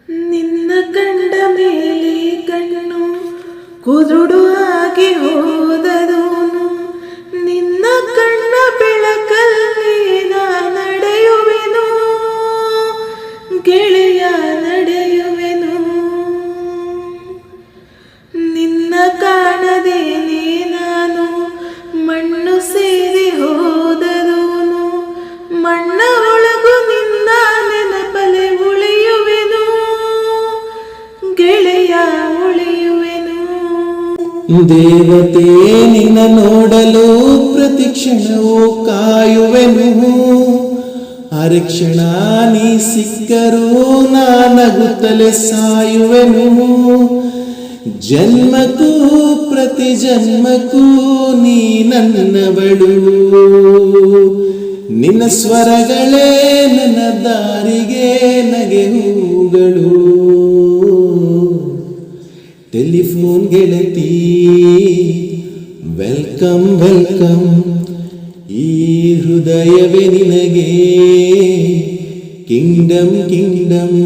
ನಿನ್ನ ಕಂಡ ಮೇಲೆ ಕಣ್ಣು ಕುರುಡು ಆಗಿ ಹೋದದೂನು, ನಿನ್ನ ಕಣ್ಣ ಬೆಳಕಲ್ಲಿ ನಾ ನಡೆಯುವೆನು ಗೆಳೆಯ ನಡೆಯುವೆನು. ನಿನ್ನ ಕಾಣದೇನೆ ನಾನು ಮಣ್ಣು ಸೇರಿ ಹೋದದೂನು, ಮಣ್ಣ ಒಳಗು ನಿನ್ನ ನೆನಪಲೆ ಉಳಿಯುವೆನು ಗೆಳೆಯ ಉಳಿಯುವೆನು. ದೇವತೆ ನಿನ್ನ ನೋಡಲು ಪ್ರತಿ ಕ್ಷಣವೂ ಕಾಯುವೆನು, ಅರೆಕ್ಷಣ ನೀ ಸಿಕ್ಕರೂ ನಾನಗುತ್ತಲೇ ಸಾಯುವೆನು. ಜನ್ಮಕ್ಕೂ ಪ್ರತಿ ಜನ್ಮಕ್ಕೂ ನೀ ನನ್ನವಳು, ನಿನ್ನ ಸ್ವರಗಳೇ ನನ್ನ ದಾರಿಗೆ ನಗೆ ಹೂಗಳು. ಟೆಲಿಫೋನ್ ಗೆಳತಿ ವೆಲ್ಕಮ್ ವೆಲ್ಕಮ್, ಈ ಹೃದಯವೇ ನಿನಗೆ ಕಿಂಗ್ಡಮ್ ಕಿಂಗ್ಡಮ್.